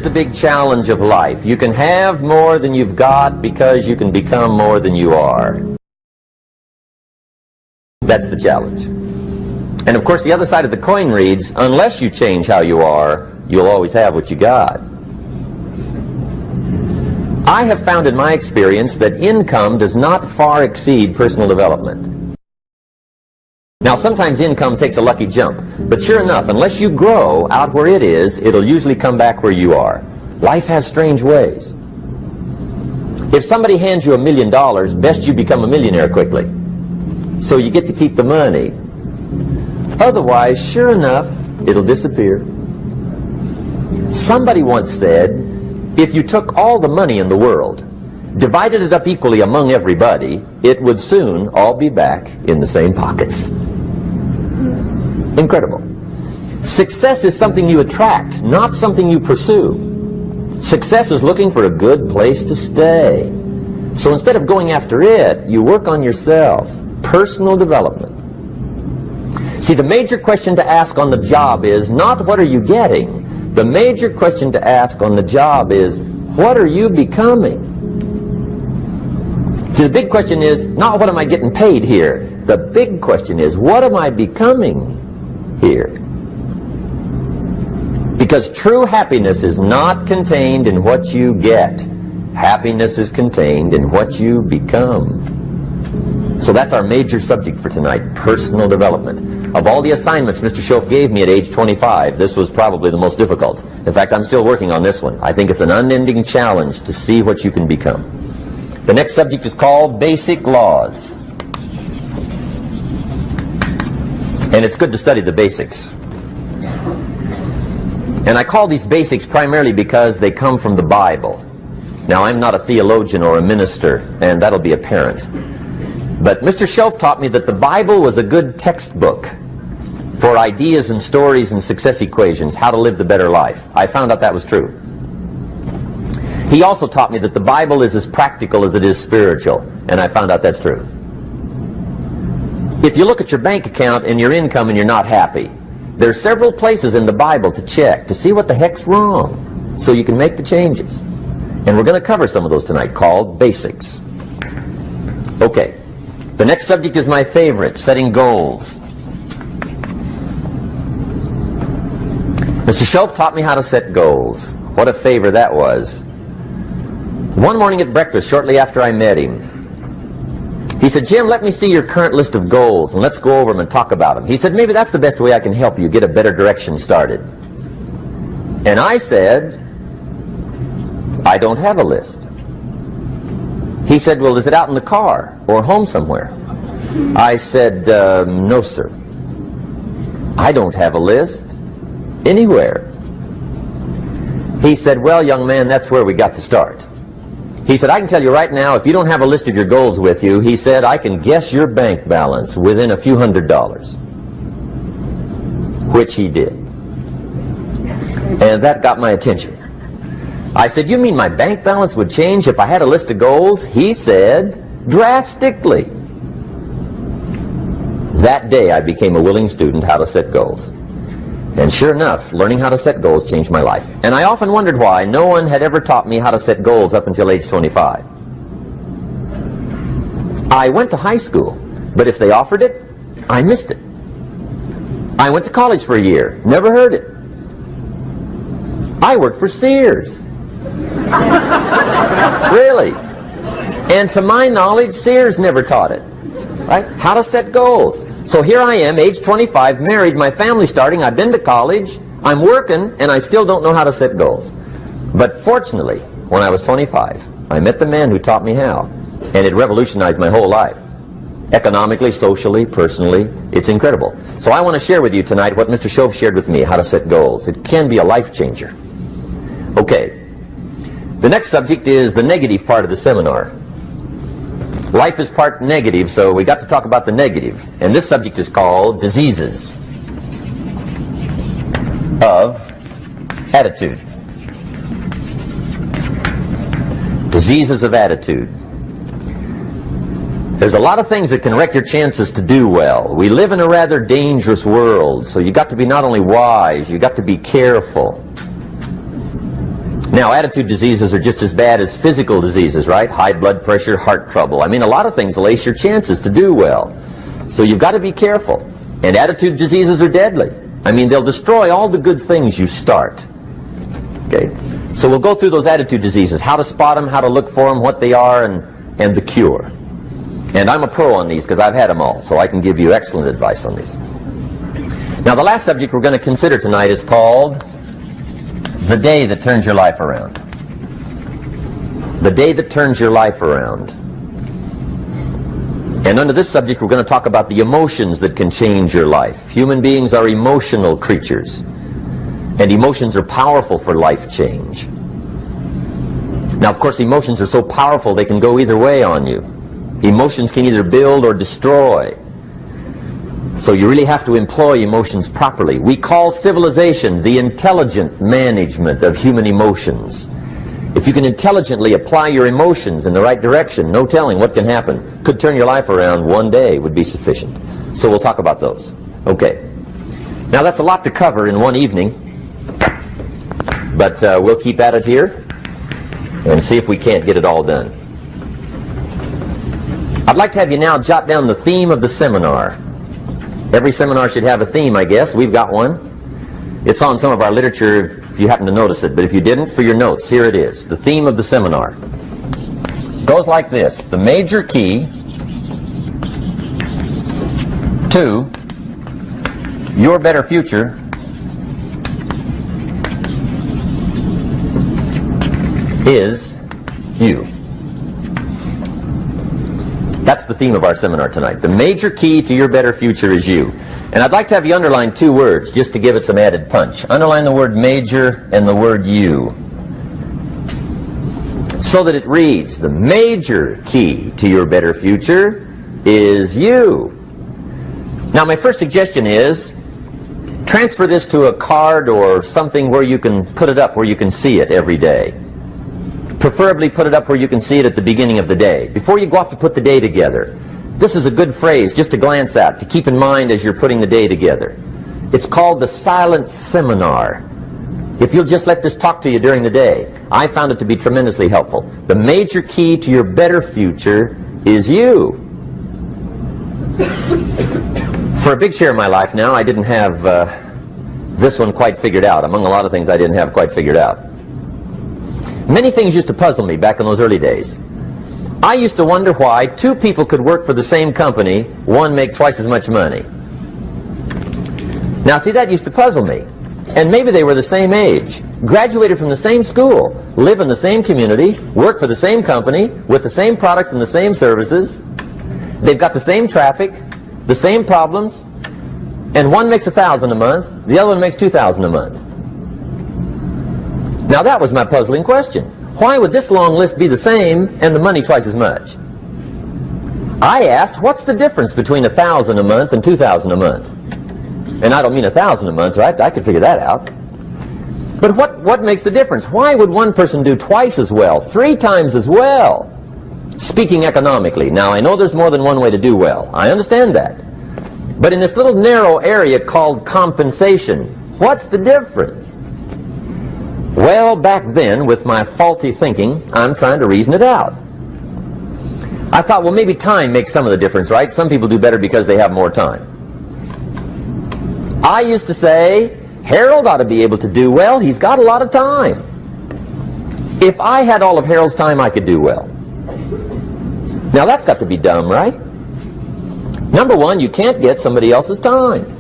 here's the big challenge of life. You can have more than you've got because you can become more than you are. That's the challenge. And of course, the other side of the coin reads, unless you change how you are, you'll always have what you got. I have found in my experience that income does not far exceed personal development. Now, sometimes income takes a lucky jump, but sure enough, unless you grow out where it is, it'll usually come back where you are. Life has strange ways. If somebody hands you $1 million, best you become a millionaire quickly, so you get to keep the money. Otherwise, sure enough, it'll disappear. Somebody once said, if you took all the money in the world, divided it up equally among everybody, it would soon all be back in the same pockets. Incredible. Success is something you attract, not something you pursue. Success is looking for a good place to stay. So instead of going after it, you work on yourself. Personal development. See, the major question to ask on the job is not what are you getting? The major question to ask on the job is, what are you becoming? See, the big question is not what am I getting paid here? The big question is, what am I becoming here? Because true happiness is not contained in what you get. Happiness is contained in what you become. So that's our major subject for tonight, personal development. Of all the assignments Mr. Schoaf gave me at age 25, this was probably the most difficult. In fact, I'm still working on this one. I think it's an unending challenge to see what you can become. The next subject is called Basic Laws. And it's good to study the basics. And I call these basics primarily because they come from the Bible. Now, I'm not a theologian or a minister, and that'll be apparent. But Mr. Schoaf taught me that the Bible was a good textbook for ideas and stories and success equations, how to live the better life. I found out that was true. He also taught me that the Bible is as practical as it is spiritual, and I found out that's true. If you look at your bank account and your income and you're not happy, there are several places in the Bible to check to see what the heck's wrong so you can make the changes. And we're going to cover some of those tonight, called basics. Okay. The next subject is my favorite, setting goals. Mr. Schoaf taught me how to set goals. What a favor that was. One morning at breakfast, shortly after I met him, he said, Jim, let me see your current list of goals, and let's go over them and talk about them. He said, maybe that's the best way I can help you get a better direction started. And I said, I don't have a list. He said, well, is it out in the car or home somewhere? I said, no, sir. I don't have a list anywhere. He said, well, young man, that's where we got to start. He said, I can tell you right now, if you don't have a list of your goals with you, he said, I can guess your bank balance within a few $100s. Which he did. And that got my attention. I said, you mean my bank balance would change if I had a list of goals? He said, drastically. That day I became a willing student how to set goals. And sure enough, learning how to set goals changed my life. And I often wondered why no one had ever taught me how to set goals up until age 25. I went to high school, but if they offered it, I missed it. I went to college for a year, never heard it. I worked for Sears. Really? And to my knowledge, Sears never taught it. Right? How to set goals. So here I am, age 25, married, my family's starting, I've been to college, I'm working, and I still don't know how to set goals. But fortunately, when I was 25, I met the man who taught me how, and it revolutionized my whole life. Economically, socially, personally, it's incredible. So I want to share with you tonight what Mr. Schoaf shared with me, how to set goals. It can be a life changer. Okay. The next subject is the negative part of the seminar. Life is part negative, so we got to talk about the negative. And this subject is called diseases of attitude. Diseases of attitude. There's a lot of things that can wreck your chances to do well. We live in a rather dangerous world, so you got to be not only wise, you got to be careful. Now, attitude diseases are just as bad as physical diseases, right? High blood pressure, heart trouble. I mean, a lot of things lace your chances to do well. So you've got to be careful. And attitude diseases are deadly. I mean, they'll destroy all the good things you start. Okay? So we'll go through those attitude diseases, how to spot them, how to look for them, what they are, and the cure. And I'm a pro on these because I've had them all, so I can give you excellent advice on these. Now, the last subject we're going to consider tonight is called the day that turns your life around. The day that turns your life around. And under this subject, we're going to talk about the emotions that can change your life. Human beings are emotional creatures, and emotions are powerful for life change. Now, of course, emotions are so powerful they can go either way on you. Emotions can either build or destroy. So you really have to employ emotions properly. We call civilization the intelligent management of human emotions. If you can intelligently apply your emotions in the right direction, no telling what can happen. Could turn your life around one day would be sufficient. So we'll talk about those. Okay. Now that's a lot to cover in one evening, but we'll keep at it here and see if we can't get it all done. I'd like to have you now jot down the theme of the seminar. Every seminar should have a theme, I guess. We've got one. It's on some of our literature if you happen to notice it, but if you didn't, for your notes, here it is. The theme of the seminar goes like this: the major key to your better future is you. That's the theme of our seminar tonight. The major key to your better future is you. And I'd like to have you underline two words just to give it some added punch. Underline the word major and the word you, so that it reads, the major key to your better future is you. Now, my first suggestion is transfer this to a card or something where you can put it up, where you can see it every day. Preferably put it up where you can see it at the beginning of the day, before you go off to put the day together. This is a good phrase just to glance at, to keep in mind as you're putting the day together. It's called the silent seminar. If you'll just let this talk to you during the day, I found it to be tremendously helpful. The major key to your better future is you. For a big share of my life now, I didn't have this one quite figured out. Among a lot of things I didn't have quite figured out. Many things used to puzzle me back in those early days. I used to wonder why two people could work for the same company, one make twice as much money. Now, see, that used to puzzle me. And maybe they were the same age, graduated from the same school, live in the same community, work for the same company, with the same products and the same services. They've got the same traffic, the same problems, and one makes $1,000 a month, the other one makes $2,000 a month. Now that was my puzzling question. Why would this long list be the same and the money twice as much? I asked, what's the difference between $1,000 a month and $2,000 a month? And I don't mean $1,000 a month, right? I could figure that out. But what makes the difference? Why would one person do twice as well, 3 times as well? Speaking economically. Now, I know there's more than one way to do well. I understand that. But in this little narrow area called compensation, what's the difference? Well, back then, with my faulty thinking, I'm trying to reason it out. I thought, well, maybe time makes some of the difference, right? Some people do better because they have more time. I used to say, Harold ought to be able to do well. He's got a lot of time. If I had all of Harold's time, I could do well. Now, that's got to be dumb, right? Number one, you can't get somebody else's time.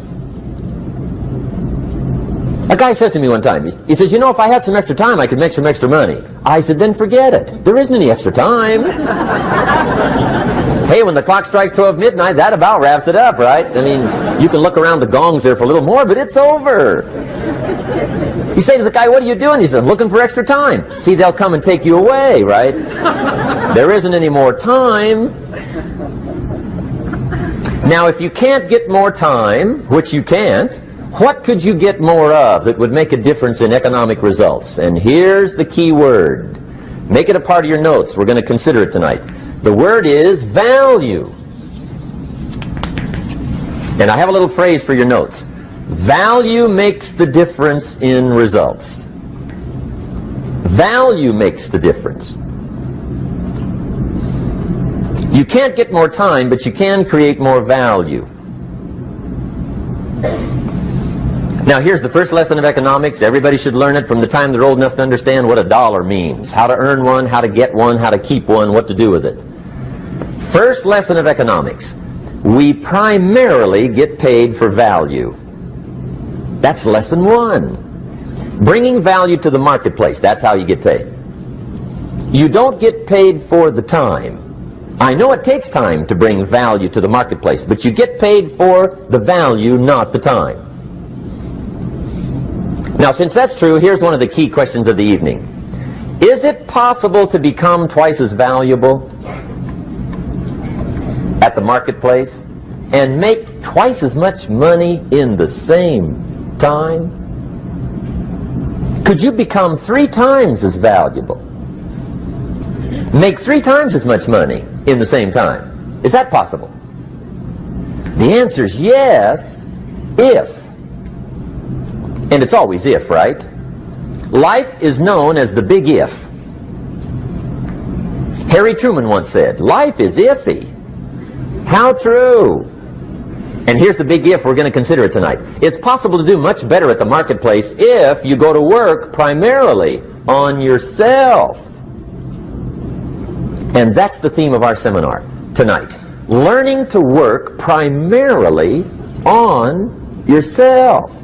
A guy says to me one time, he says, you know, if I had some extra time, I could make some extra money. I said, then forget it. There isn't any extra time. Hey, when the clock strikes 12 midnight, that about wraps it up, right? I mean, you can look around the gongs there for a little more, but it's over. You say to the guy, what are you doing? He says, I'm looking for extra time. See, they'll come and take you away, right? There isn't any more time. Now, if you can't get more time, which you can't, what could you get more of that would make a difference in economic results? And here's the key word. Make it a part of your notes. We're going to consider it tonight. The word is value. And I have a little phrase for your notes. Value makes the difference in results. Value makes the difference. You can't get more time, but you can create more value. Now here's the first lesson of economics. Everybody should learn it from the time they're old enough to understand what a dollar means. How to earn one, how to get one, how to keep one, what to do with it. First lesson of economics. We primarily get paid for value. That's lesson one. Bringing value to the marketplace, that's how you get paid. You don't get paid for the time. I know it takes time to bring value to the marketplace, but you get paid for the value, not the time. Now, since that's true, here's one of the key questions of the evening. Is it possible to become twice as valuable at the marketplace and make twice as much money in the same time? Could you become 3 times as valuable? Make 3 times as much money in the same time? Is that possible? The answer is yes, if. And it's always if, right? Life is known as the big if. Harry Truman once said, life is iffy. How true. And here's the big if we're going to consider it tonight. It's possible to do much better at the marketplace if you go to work primarily on yourself. And that's the theme of our seminar tonight. Learning to work primarily on yourself.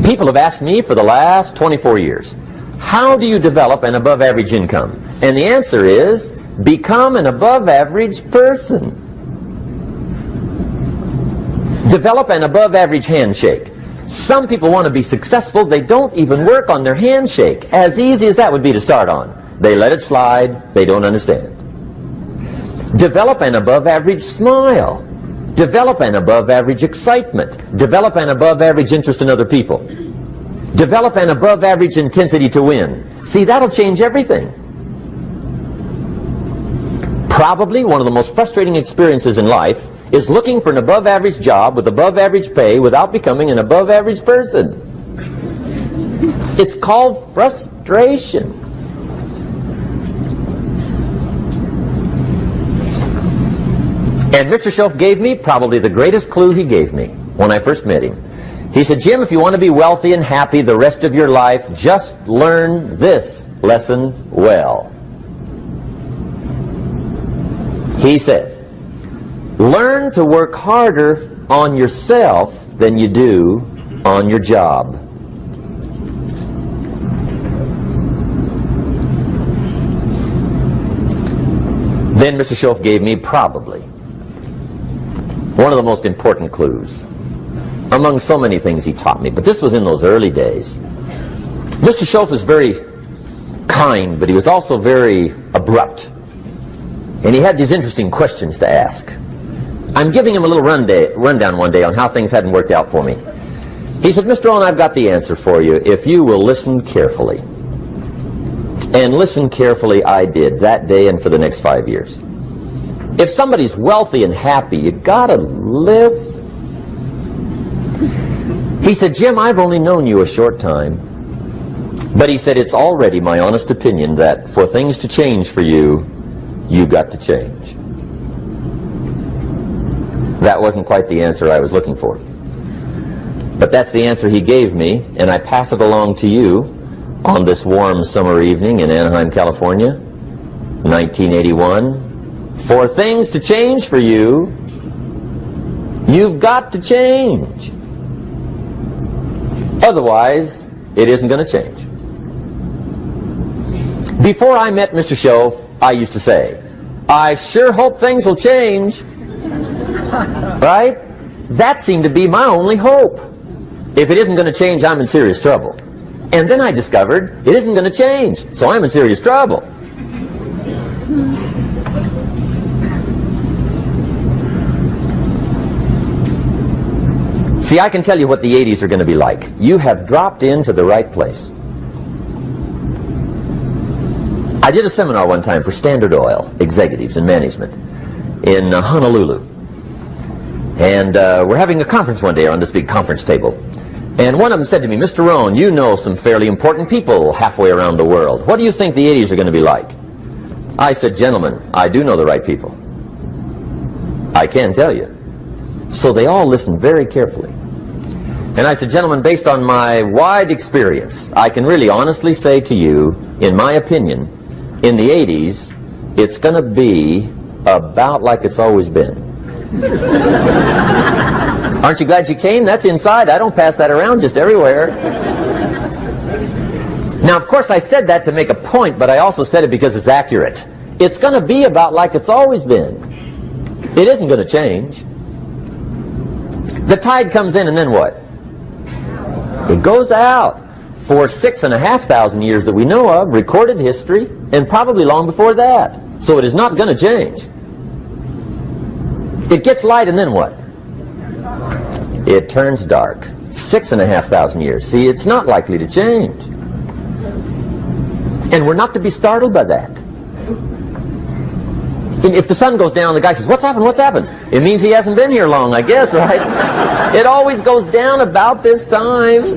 People have asked me for the last 24 years, how do you develop an above average income? And the answer is, become an above average person. Develop an above average handshake. Some people want to be successful, they don't even work on their handshake. As easy as that would be to start on. They let it slide, they don't understand. Develop an above average smile. Develop an above average excitement. Develop an above average interest in other people. Develop an above average intensity to win. See, that'll change everything. Probably one of the most frustrating experiences in life is looking for an above average job with above average pay without becoming an above average person. It's called frustration. And Mr. Schoaf gave me probably the greatest clue he gave me when I first met him. He said, Jim, if you want to be wealthy and happy the rest of your life, just learn this lesson well. He said, learn to work harder on yourself than you do on your job. Then Mr. Schoaf gave me probably one of the most important clues among so many things he taught me, but this was in those early days. Mr. Schoaf was very kind, but he was also very abrupt. And he had these interesting questions to ask. I'm giving him a little rundown one day on how things hadn't worked out for me. He said, Mr. Rohn, I've got the answer for you if you will listen carefully. And listen carefully I did that day and for the next 5 years. If somebody's wealthy and happy, you gotta listen. He said, Jim, I've only known you a short time. But he said, it's already my honest opinion that for things to change for you, you've got to change. That wasn't quite the answer I was looking for. But that's the answer he gave me, and I pass it along to you on this warm summer evening in Anaheim, California, 1981. For things to change for you, you've got to change. Otherwise, it isn't going to change. Before I met Mr. Schoaf, I used to say, I sure hope things will change. Right? That seemed to be my only hope. If it isn't going to change, I'm in serious trouble. And then I discovered it isn't going to change, so I'm in serious trouble. See, I can tell you what the 80s are going to be like. You have dropped into the right place. I did a seminar one time for Standard Oil executives and management in Honolulu. And we're having a conference one day on this big conference table. And one of them said to me, Mr. Rohn, you know some fairly important people halfway around the world. What do you think the 80s are going to be like? I said, gentlemen, I do know the right people. I can tell you. So they all listened very carefully. And I said, gentlemen, based on my wide experience, I can really honestly say to you, in my opinion, in the 80s, it's going to be about like it's always been. Aren't you glad you came? That's inside. I don't pass that around just everywhere. Now, of course, I said that to make a point, but I also said it because it's accurate. It's going to be about like it's always been. It isn't going to change. The tide comes in, and then what? It goes out. For 6,500 years that we know of, recorded history, and probably long before that. So it is not going to change. It gets light, and then what? It turns dark. 6,500 years. See, it's not likely to change. And we're not to be startled by that. If the sun goes down, the guy says, what's happened, what's happened? It means he hasn't been here long, I guess, right? It always goes down about this time.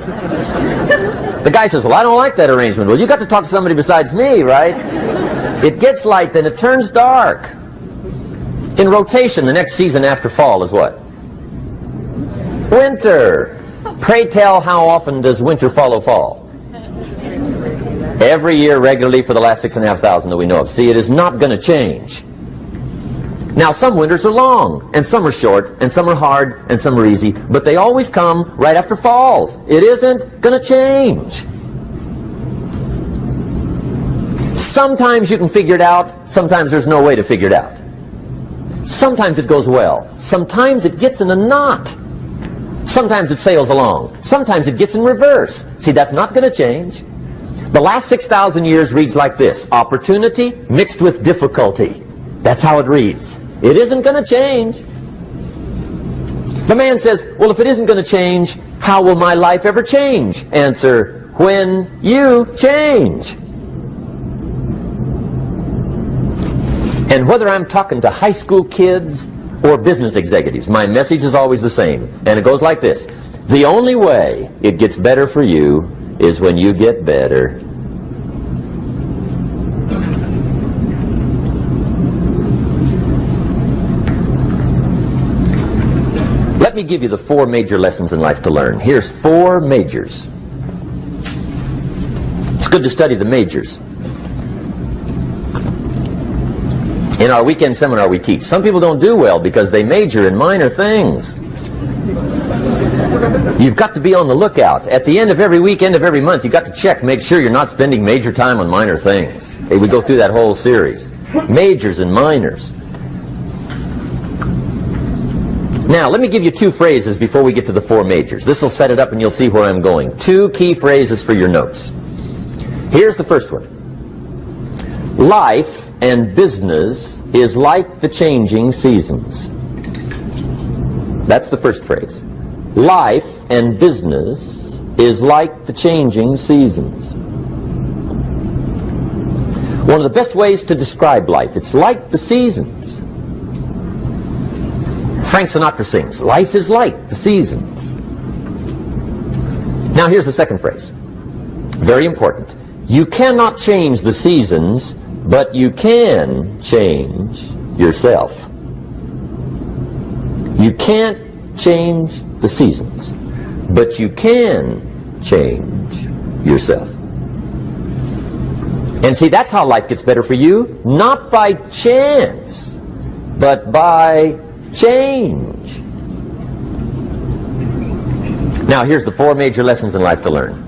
The guy says, well, I don't like that arrangement. Well, you got to talk to somebody besides me, right? It gets light, then it turns dark. In rotation, the next season after fall is what? Winter. Pray tell, how often does winter follow fall? Every year regularly for the last 6,500 that we know of. See, it is not going to change. Now, some winters are long, and some are short, and some are hard, and some are easy, but they always come right after falls. It isn't going to change. Sometimes you can figure it out, sometimes there's no way to figure it out. Sometimes it goes well, sometimes it gets in a knot. Sometimes it sails along, sometimes it gets in reverse. See, that's not going to change. The last 6,000 years reads like this: opportunity mixed with difficulty. That's how it reads. It isn't going to change. The man says, well, if it isn't going to change, how will my life ever change? Answer, when you change. And whether I'm talking to high school kids or business executives, my message is always the same. And it goes like this: the only way it gets better for you is when you get better. Let me give you the 4 major lessons in life to learn. Here's 4 majors. It's good to study the majors. In our weekend seminar we teach. Some people don't do well because they major in minor things. You've got to be on the lookout. At the end of every week, end of every month, you've got to check, make sure you're not spending major time on minor things. Hey, we go through that whole series. Majors and minors. Now, let me give you 2 phrases before we get to the 4 majors. This will set it up and you'll see where I'm going. 2 key phrases for your notes. Here's the first one. Life and business is like the changing seasons. That's the first phrase. Life and business is like the changing seasons. One of the best ways to describe life, it's like the seasons. Frank Sinatra sings, life is like the seasons. Now here's the second phrase. Very important. You cannot change the seasons, but you can change yourself. You can't change the seasons, but you can change yourself. And see, that's how life gets better for you, not by chance, but by change. Now, here's the 4 major lessons in life to learn.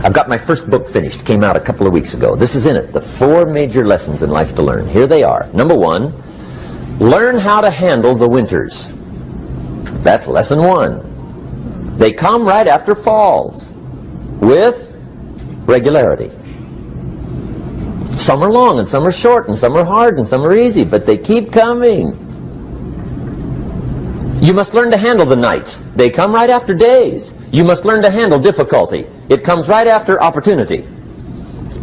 I've got my first book finished. Came out a couple of weeks ago. This is in it. The 4 major lessons in life to learn. Here they are. Number 1, learn how to handle the winters. That's lesson 1. They come right after falls with regularity. Some are long, and some are short, and some are hard, and some are easy, but they keep coming. You must learn to handle the nights. They come right after days. You must learn to handle difficulty. It comes right after opportunity.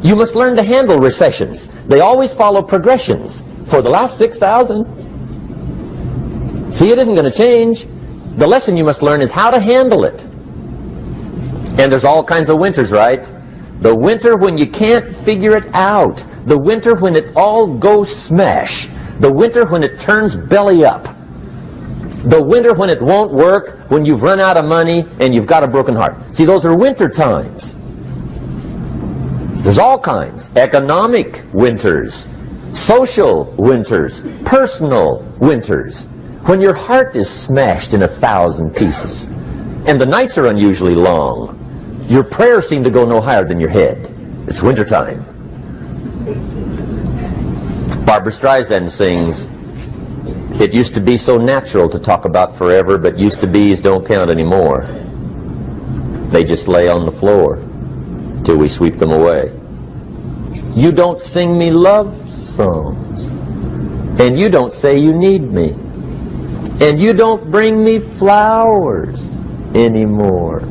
You must learn to handle recessions. They always follow progressions. For the last 6,000. See, it isn't going to change. The lesson you must learn is how to handle it. And there's all kinds of winters, right? The winter when you can't figure it out. The winter when it all goes smash. The winter when it turns belly up. The winter when it won't work, when you've run out of money and you've got a broken heart. See, those are winter times. There's all kinds. Economic winters, social winters, personal winters. When your heart is smashed in 1,000 pieces and the nights are unusually long, your prayers seem to go no higher than your head. It's wintertime. Barbra Streisand sings, "It used to be so natural to talk about forever, but used to be's don't count anymore. They just lay on the floor till we sweep them away. You don't sing me love songs, and you don't say you need me, and you don't bring me flowers anymore."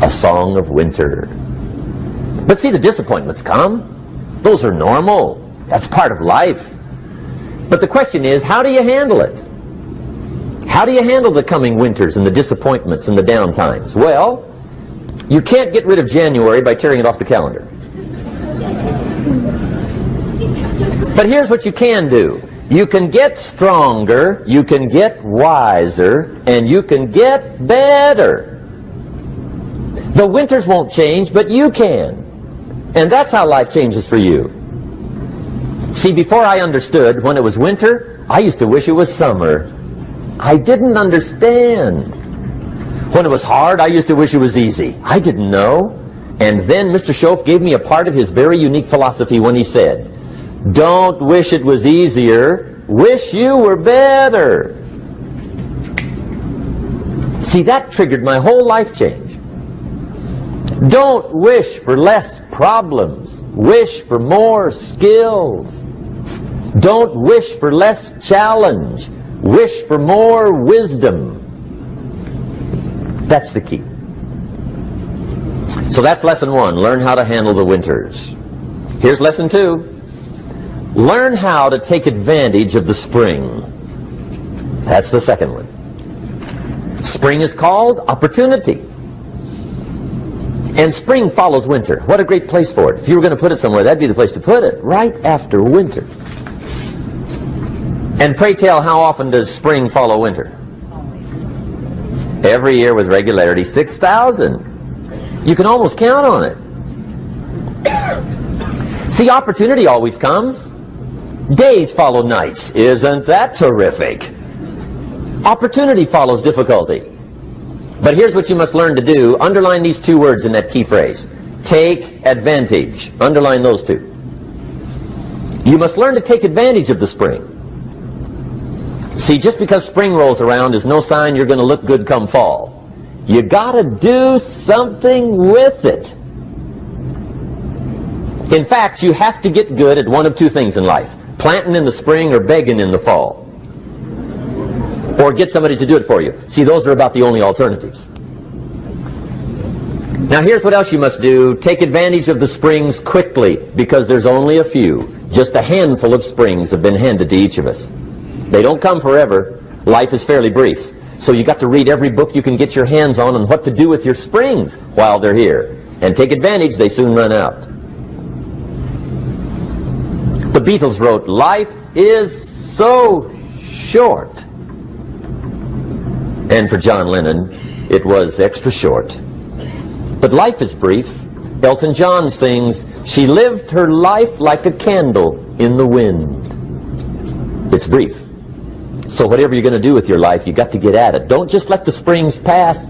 A song of winter. But see, the disappointments come. Those are normal. That's part of life. But the question is, how do you handle it? How do you handle the coming winters and the disappointments and the down times? Well, you can't get rid of January by tearing it off the calendar. But here's what you can do. You can get stronger, you can get wiser, and you can get better. The winters won't change, but you can. And that's how life changes for you. See, before I understood, when it was winter, I used to wish it was summer. I didn't understand. When it was hard, I used to wish it was easy. I didn't know. And then Mr. Schoaf gave me a part of his very unique philosophy when he said, "Don't wish it was easier, wish you were better." See, that triggered my whole life change. Don't wish for less problems. Wish for more skills. Don't wish for less challenge. Wish for more wisdom. That's the key. So that's lesson 1. Learn how to handle the winters. Here's lesson 2. Learn how to take advantage of the spring. That's the second one. Spring is called opportunity. And spring follows winter. What a great place for it. If you were going to put it somewhere, that'd be the place to put it, right after winter. And pray tell, how often does spring follow winter? Every year with regularity, 6,000. You can almost count on it. See, opportunity always comes. Days follow nights. Isn't that terrific? Opportunity follows difficulty. But here's what you must learn to do. Underline these 2 words in that key phrase. Take advantage. Underline those 2. You must learn to take advantage of the spring. See, just because spring rolls around is no sign you're going to look good come fall. You got to do something with it. In fact, you have to get good at one of 2 things in life. Planting in the spring or begging in the fall. Or get somebody to do it for you. See, those are about the only alternatives. Now here's what else you must do. Take advantage of the springs quickly, because there's only a few. Just a handful of springs have been handed to each of us. They don't come forever. Life is fairly brief. So you got to read every book you can get your hands on what to do with your springs while they're here. And take advantage, they soon run out. The Beatles wrote, "Life is so short." And for John Lennon, it was extra short. But life is brief. Elton John sings, "She lived her life like a candle in the wind." It's brief. So whatever you're going to do with your life, you got to get at it. Don't just let the springs pass.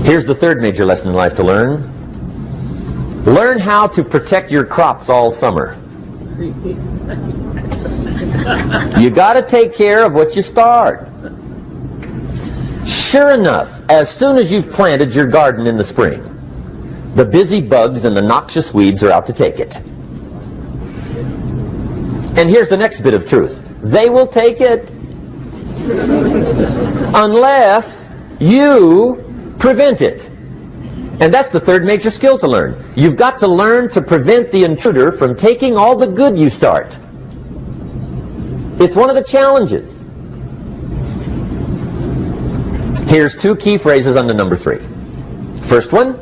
Here's the third major lesson in life to learn. Learn how to protect your crops all summer. You got to take care of what you start. Sure enough, as soon as you've planted your garden in the spring, the busy bugs and the noxious weeds are out to take it. And here's the next bit of truth. They will take it unless you prevent it. And that's the third major skill to learn. You've got to learn to prevent the intruder from taking all the good you start. It's one of the challenges. Here's two key phrases under number 3. First one,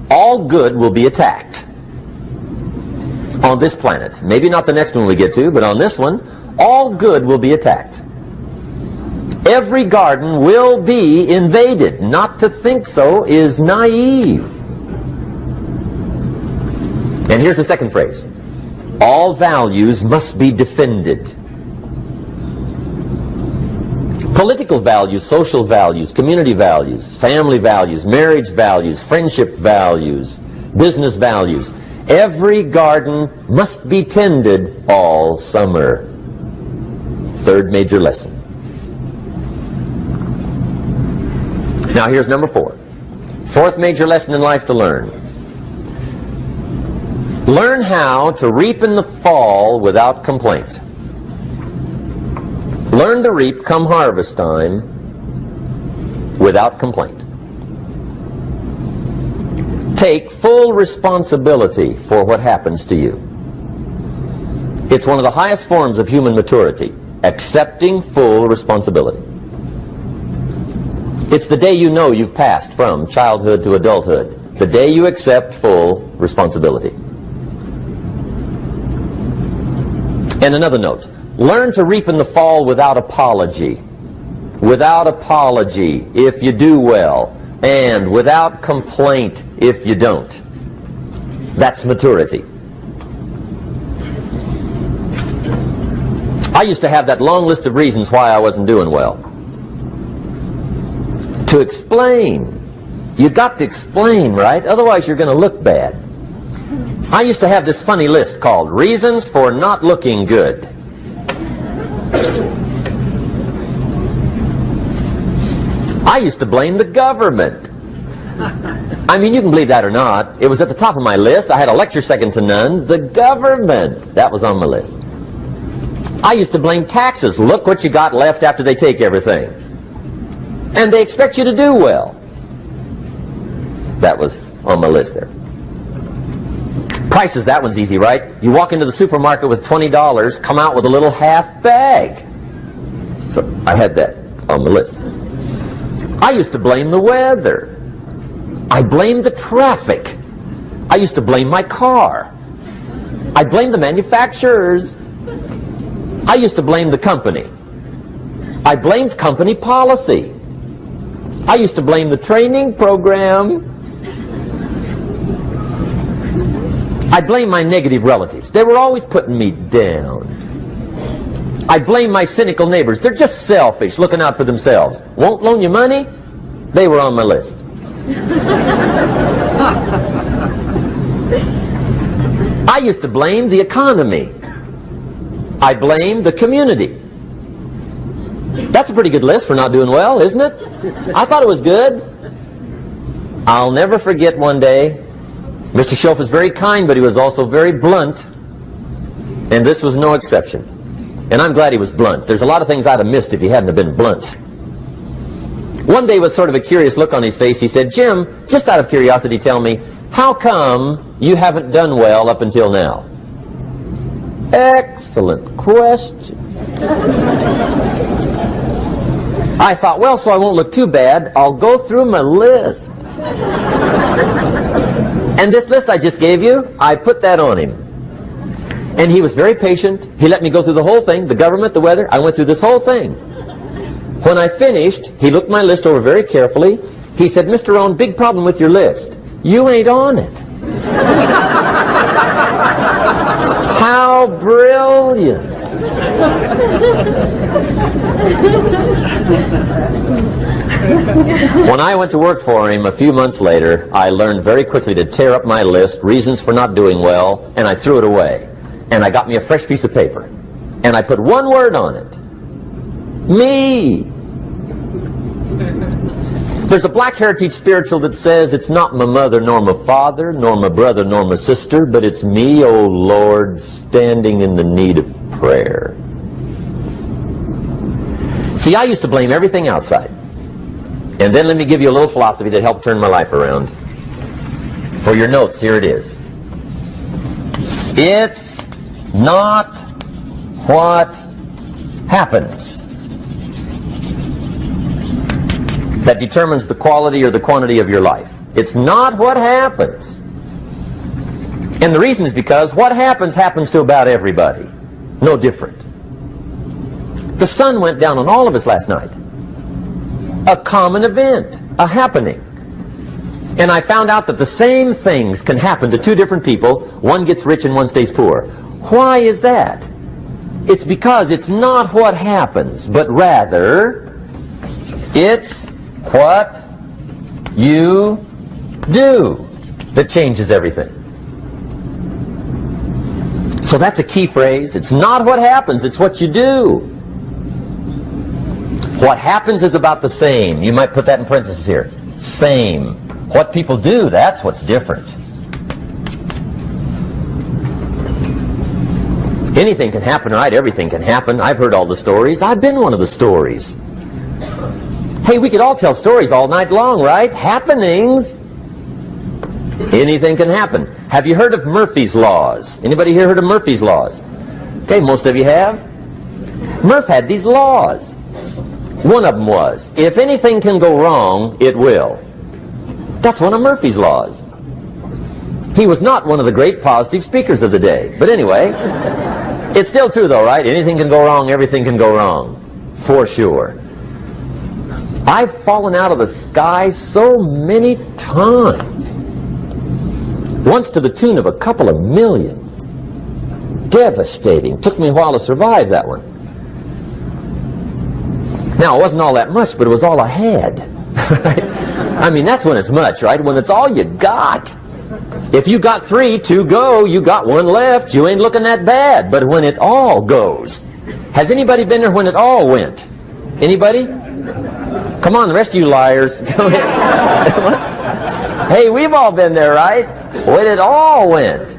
all good will be attacked on this planet. Maybe not the next one we get to, but on this one, all good will be attacked. Every garden will be invaded. Not to think so is naive. And here's the second phrase. All values must be defended. Political values, social values, community values, family values, marriage values, friendship values, business values. Every garden must be tended all summer. Third major lesson. Now here's number 4. Fourth major lesson in life to learn. Learn how to reap in the fall without complaint. Learn to reap come harvest time without complaint. Take full responsibility for what happens to you. It's one of the highest forms of human maturity, accepting full responsibility. It's the day you know you've passed from childhood to adulthood, the day you accept full responsibility. And another note, learn to reap in the fall without apology. Without apology if you do well, and without complaint if you don't. That's maturity. I used to have that long list of reasons why I wasn't doing well. To explain. You got to explain, right? Otherwise you're going to look bad. I used to have this funny list called Reasons for Not Looking Good. I used to blame the government. I mean, you can believe that or not. It was at the top of my list. I had a lecture second to none. The government. That was on my list. I used to blame taxes. Look what you got left after they take everything. And they expect you to do well. That was on my list there. Prices, that one's easy, right? You walk into the supermarket with $20, come out with a little half bag. So I had that on the list. I used to blame the weather. I blamed the traffic. I used to blame my car. I blamed the manufacturers. I used to blame the company. I blamed company policy. I used to blame the training program. I blame my negative relatives. They were always putting me down. I blame my cynical neighbors. They're just selfish, looking out for themselves. Won't loan you money? They were on my list. I used to blame the economy. I blamed the community. That's a pretty good list for not doing well, isn't it? I thought it was good. I'll never forget one day, Mr. Schoaf was very kind, but he was also very blunt, and this was no exception. And I'm glad he was blunt. There's a lot of things I'd have missed if he hadn't have been blunt. One day, with sort of a curious look on his face, he said, "Jim, just out of curiosity, tell me, how come you haven't done well up until now?" Excellent question. I thought, well, so I won't look too bad, I'll go through my list. And this list I just gave you, I put that on him. And he was very patient. He let me go through the whole thing, the government, the weather. I went through this whole thing. When I finished, he looked my list over very carefully. He said, "Mr. Rohn, big problem with your list. You ain't on it." How brilliant. When I went to work for him a few months later, I learned very quickly to tear up my list, reasons for not doing well, and I threw it away. And I got me a fresh piece of paper. And I put one word on it. Me. There's a Black Heritage spiritual that says, "It's not my mother nor my father, nor my brother nor my sister, but it's me, O Lord, standing in the need of prayer." See, I used to blame everything outside. And then let me give you a little philosophy that helped turn my life around. For your notes, here it is. It's not what happens that determines the quality or the quantity of your life. It's not what happens. And the reason is because what happens to about everybody. No different. The sun went down on all of us last night. A common event, a happening. And I found out that the same things can happen to two different people. One gets rich and one stays poor. Why is that? It's because it's not what happens, but rather it's what you do that changes everything. So that's a key phrase. It's not what happens, it's what you do. What happens is about the same. You might put that in parentheses here. Same. What people do, that's what's different. Anything can happen, right? Everything can happen. I've heard all the stories. I've been one of the stories. Hey, we could all tell stories all night long, right? Happenings. Anything can happen. Have you heard of Murphy's Laws? Anybody here heard of Murphy's Laws? Okay, most of you have. Murph had these laws. One of them was, if anything can go wrong, it will. That's one of Murphy's Laws. He was not one of the great positive speakers of the day. But anyway, it's still true though, right? Anything can go wrong, everything can go wrong. For sure. I've fallen out of the sky so many times. Once to the tune of a couple of million. Devastating. Took me a while to survive that one. Now, it wasn't all that much, but it was all I had. I mean, that's when it's much, right? When it's all you got. If you got 3, 2 go, you got 1 left, you ain't looking that bad. But when it all goes, has anybody been there when it all went? Anybody? Come on, the rest of you liars. Hey, we've all been there, right? When it all went.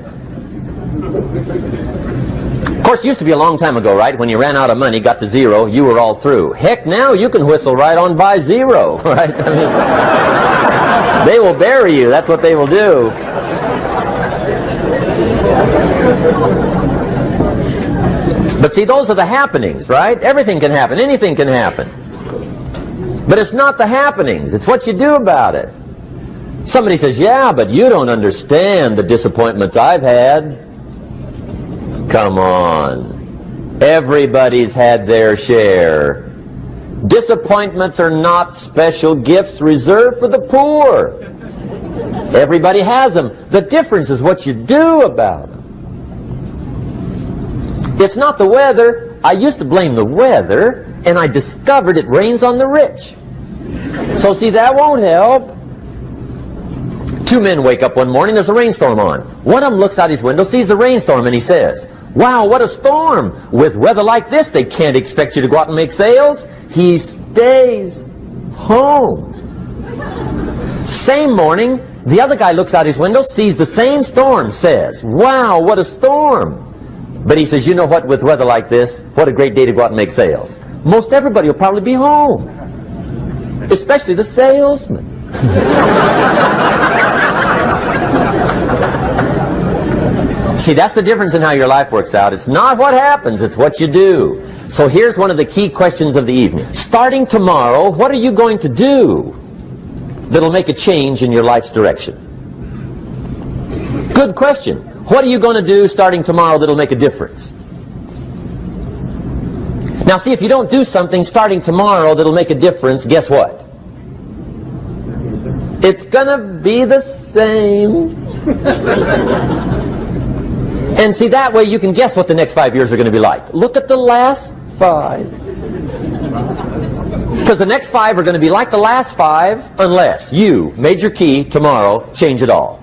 Of course, it used to be a long time ago, right? When you ran out of money, got to 0, you were all through. Heck, now you can whistle right on by 0, right? I mean, they will bury you. That's what they will do. But see, those are the happenings, right? Everything can happen. Anything can happen. But it's not the happenings. It's what you do about it. Somebody says, yeah, but you don't understand the disappointments I've had. Come on. Everybody's had their share. Disappointments are not special gifts reserved for the poor. Everybody has them. The difference is what you do about them. It's not the weather. I used to blame the weather, and I discovered it rains on the rich. So see, that won't help. 2 men wake up one morning, there's a rainstorm on. One of them looks out his window, sees the rainstorm, and he says, wow, what a storm. With weather like this, they can't expect you to go out and make sales. He stays home. Same morning, the other guy looks out his window, sees the same storm, says, wow, what a storm. But he says, you know what, with weather like this, what a great day to go out and make sales. Most everybody will probably be home. Especially the salesman. See, that's the difference in how your life works out. It's not what happens, it's what you do. So here's one of the key questions of the evening. Starting tomorrow, what are you going to do that'll make a change in your life's direction? Good question. What are you going to do starting tomorrow that'll make a difference? Now see, if you don't do something starting tomorrow that'll make a difference, guess what? It's gonna be the same. And see, that way you can guess what the next 5 years are going to be like. Look at the last 5. Because the next 5 are going to be like the last 5 unless you, major key, tomorrow, change it all.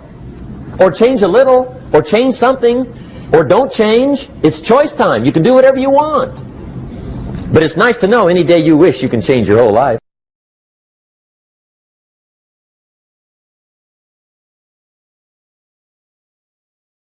Or change a little, or change something, or don't change. It's choice time. You can do whatever you want. But it's nice to know any day you wish you can change your whole life.